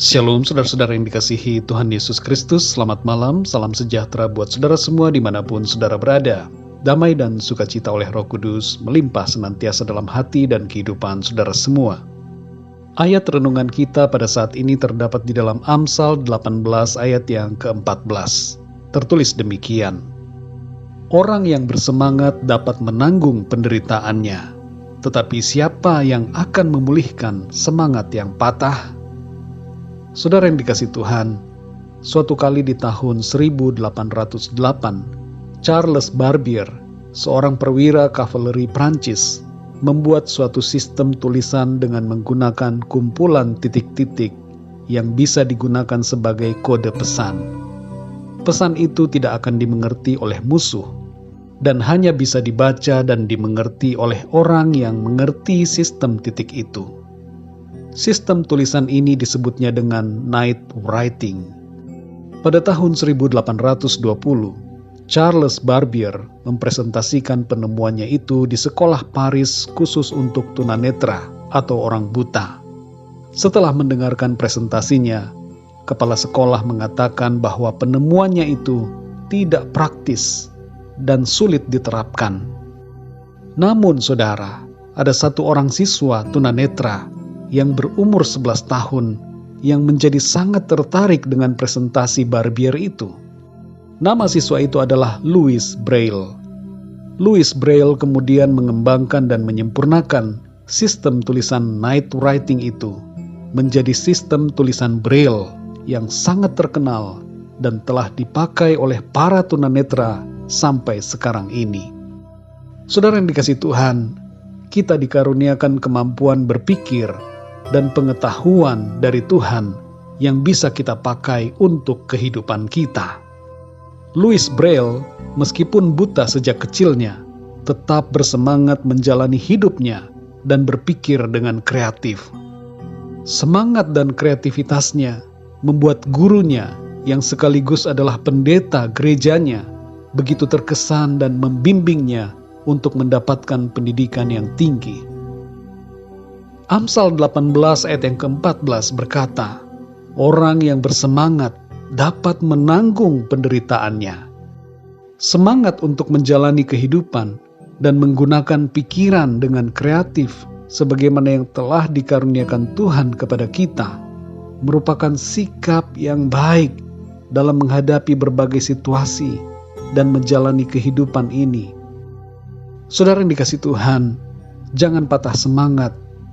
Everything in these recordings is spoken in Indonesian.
Shalom saudara-saudara yang dikasihi Tuhan Yesus Kristus. Selamat malam, salam sejahtera buat saudara semua dimanapun saudara berada. Damai dan sukacita oleh Roh Kudus melimpah senantiasa dalam hati dan kehidupan saudara semua. Ayat renungan kita pada saat ini terdapat di dalam Amsal 18 ayat yang ke-14. Tertulis demikian: Orang yang bersemangat dapat menanggung penderitaannya, tetapi siapa yang akan memulihkan semangat yang patah? Saudara yang dikasihi Tuhan, suatu kali di tahun 1808, Charles Barbier, seorang perwira kavaleri Prancis, membuat suatu sistem tulisan dengan menggunakan kumpulan titik-titik yang bisa digunakan sebagai kode pesan. Pesan itu tidak akan dimengerti oleh musuh, dan hanya bisa dibaca dan dimengerti oleh orang yang mengerti sistem titik itu. Sistem tulisan ini disebutnya dengan night writing. Pada tahun 1820, Charles Barbier mempresentasikan penemuannya itu di sekolah Paris khusus untuk tunanetra atau orang buta. Setelah mendengarkan presentasinya, kepala sekolah mengatakan bahwa penemuannya itu tidak praktis dan sulit diterapkan. Namun saudara, ada satu orang siswa tunanetra yang berumur 11 tahun yang menjadi sangat tertarik dengan presentasi Barbier itu. Nama siswa itu adalah Louis Braille. Louis Braille kemudian mengembangkan dan menyempurnakan sistem tulisan night writing itu menjadi sistem tulisan Braille yang sangat terkenal dan telah dipakai oleh para tunanetra sampai sekarang ini. Saudara yang dikasihi Tuhan, kita dikaruniakan kemampuan berpikir dan pengetahuan dari Tuhan yang bisa kita pakai untuk kehidupan kita. Louis Braille, meskipun buta sejak kecilnya, tetap bersemangat menjalani hidupnya dan berpikir dengan kreatif. Semangat dan kreativitasnya membuat gurunya, yang sekaligus adalah pendeta gerejanya, begitu terkesan dan membimbingnya untuk mendapatkan pendidikan yang tinggi. Amsal 18 ayat yang ke-14 berkata, orang yang bersemangat dapat menanggung penderitaannya. Semangat untuk menjalani kehidupan dan menggunakan pikiran dengan kreatif sebagaimana yang telah dikaruniakan Tuhan kepada kita merupakan sikap yang baik dalam menghadapi berbagai situasi dan menjalani kehidupan ini. Saudara yang dikasihi Tuhan, jangan patah semangat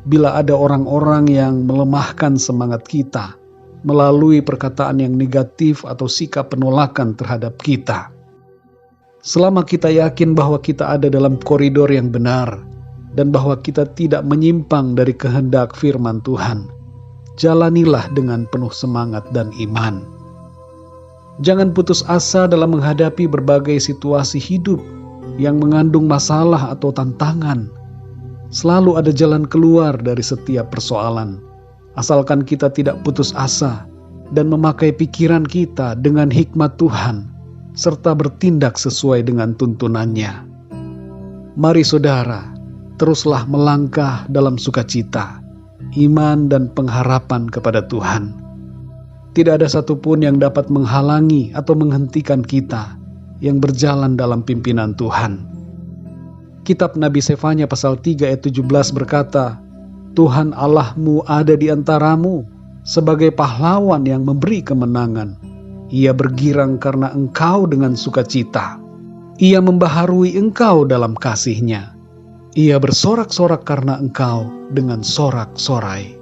bila ada orang-orang yang melemahkan semangat kita melalui perkataan yang negatif atau sikap penolakan terhadap kita. Selama kita yakin bahwa kita ada dalam koridor yang benar dan bahwa kita tidak menyimpang dari kehendak firman Tuhan, jalanilah dengan penuh semangat dan iman. Jangan putus asa dalam menghadapi berbagai situasi hidup yang mengandung masalah atau tantangan. Selalu ada jalan keluar dari setiap persoalan, asalkan kita tidak putus asa dan memakai pikiran kita dengan hikmat Tuhan, serta bertindak sesuai dengan tuntunannya. Mari saudara, teruslah melangkah dalam sukacita, iman dan pengharapan kepada Tuhan. Tidak ada satupun yang dapat menghalangi atau menghentikan kita yang berjalan dalam pimpinan Tuhan. Kitab Nabi Sefanya pasal 3 ayat 17 berkata, Tuhan Allahmu ada di antaramu sebagai pahlawan yang memberi kemenangan. Ia bergirang karena engkau dengan sukacita. Ia membaharui engkau dalam kasih-Nya. Ia bersorak-sorak karena engkau dengan sorak-sorai.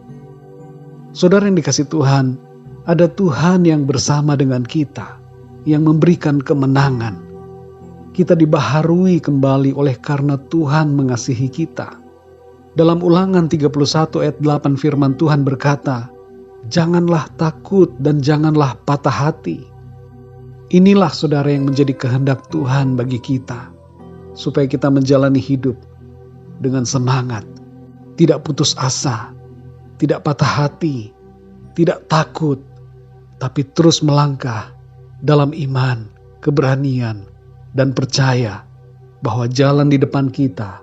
Saudara yang dikasihi Tuhan, ada Tuhan yang bersama dengan kita, yang memberikan kemenangan. Kita dibaharui kembali oleh karena Tuhan mengasihi kita. Dalam Ulangan 31 ayat 8 firman Tuhan berkata, janganlah takut dan janganlah patah hati. Inilah saudara yang menjadi kehendak Tuhan bagi kita, supaya kita menjalani hidup dengan semangat, tidak putus asa, tidak patah hati, tidak takut, tapi terus melangkah dalam iman, keberanian, dan percaya bahwa jalan di depan kita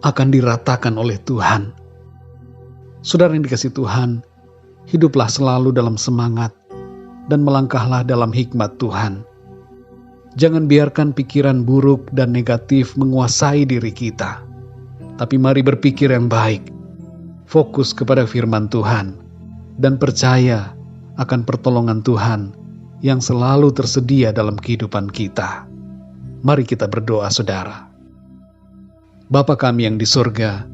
akan diratakan oleh Tuhan. Saudara yang dikasihi Tuhan, hiduplah selalu dalam semangat, dan melangkahlah dalam hikmat Tuhan. Jangan biarkan pikiran buruk dan negatif menguasai diri kita. Tapi mari berpikir yang baik, fokus kepada firman Tuhan, dan percaya akan pertolongan Tuhan yang selalu tersedia dalam kehidupan kita. Mari kita berdoa, saudara. Bapa kami yang di sorga,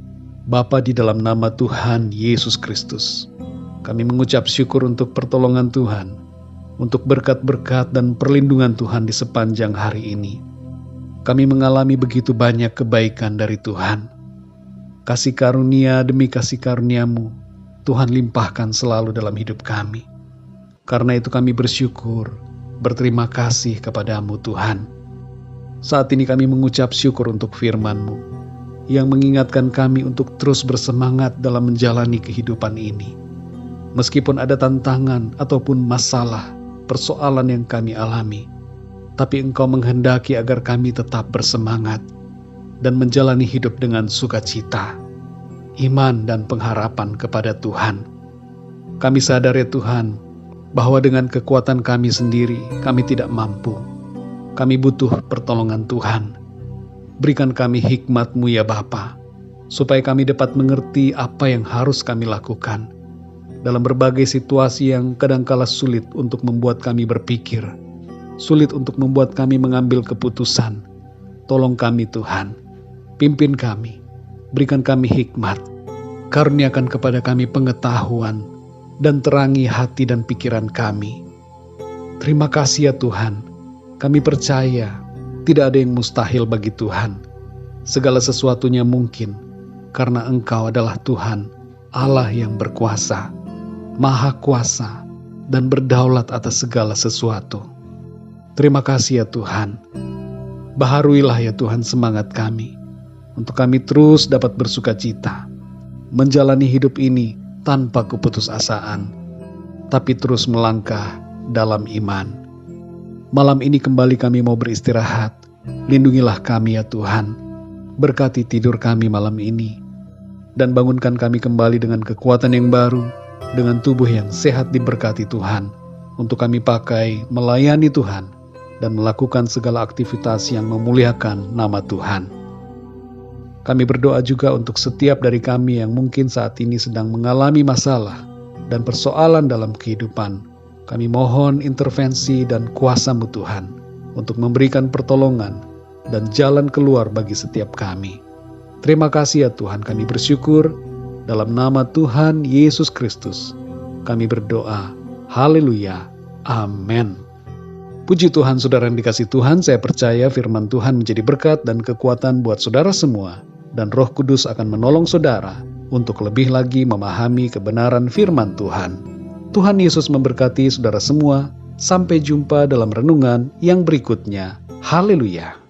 Bapa, di dalam nama Tuhan Yesus Kristus, kami mengucap syukur untuk pertolongan Tuhan, untuk berkat-berkat dan perlindungan Tuhan di sepanjang hari ini. Kami mengalami begitu banyak kebaikan dari Tuhan. Kasih karunia demi kasih karunia-Mu, Tuhan limpahkan selalu dalam hidup kami. Karena itu kami bersyukur, berterima kasih kepada-Mu Tuhan. Saat ini kami mengucap syukur untuk firman-Mu, yang mengingatkan kami untuk terus bersemangat dalam menjalani kehidupan ini. Meskipun ada tantangan ataupun masalah, persoalan yang kami alami, tapi Engkau menghendaki agar kami tetap bersemangat dan menjalani hidup dengan sukacita, iman dan pengharapan kepada Tuhan. Kami sadar ya Tuhan, bahwa dengan kekuatan kami sendiri, kami tidak mampu. Kami butuh pertolongan Tuhan. Berikan kami hikmat-Mu ya Bapa, supaya kami dapat mengerti apa yang harus kami lakukan dalam berbagai situasi yang kadangkala sulit untuk membuat kami berpikir, sulit untuk membuat kami mengambil keputusan. Tolong kami Tuhan, pimpin kami, berikan kami hikmat, karuniakan kepada kami pengetahuan, dan terangi hati dan pikiran kami. Terima kasih ya Tuhan, kami percaya tidak ada yang mustahil bagi Tuhan. Segala sesuatunya mungkin, karena Engkau adalah Tuhan, Allah yang berkuasa, maha kuasa, dan berdaulat atas segala sesuatu. Terima kasih ya Tuhan. Baharuilah ya Tuhan semangat kami, untuk kami terus dapat bersukacita, menjalani hidup ini tanpa keputusasaan, tapi terus melangkah dalam iman. Malam ini kembali kami mau beristirahat. Lindungilah kami ya Tuhan. Berkati tidur kami malam ini. Dan bangunkan kami kembali dengan kekuatan yang baru, dengan tubuh yang sehat diberkati Tuhan, untuk kami pakai melayani Tuhan dan melakukan segala aktivitas yang memuliakan nama Tuhan. Kami berdoa juga untuk setiap dari kami yang mungkin saat ini sedang mengalami masalah dan persoalan dalam kehidupan. Kami mohon intervensi dan kuasa-Mu Tuhan untuk memberikan pertolongan dan jalan keluar bagi setiap kami. Terima kasih ya Tuhan, kami bersyukur dalam nama Tuhan Yesus Kristus. Kami berdoa, haleluya, amin. Puji Tuhan, saudara yang dikasih Tuhan, saya percaya firman Tuhan menjadi berkat dan kekuatan buat saudara semua, dan Roh Kudus akan menolong saudara untuk lebih lagi memahami kebenaran firman Tuhan. Tuhan Yesus memberkati saudara semua. Sampai jumpa dalam renungan yang berikutnya. Haleluya.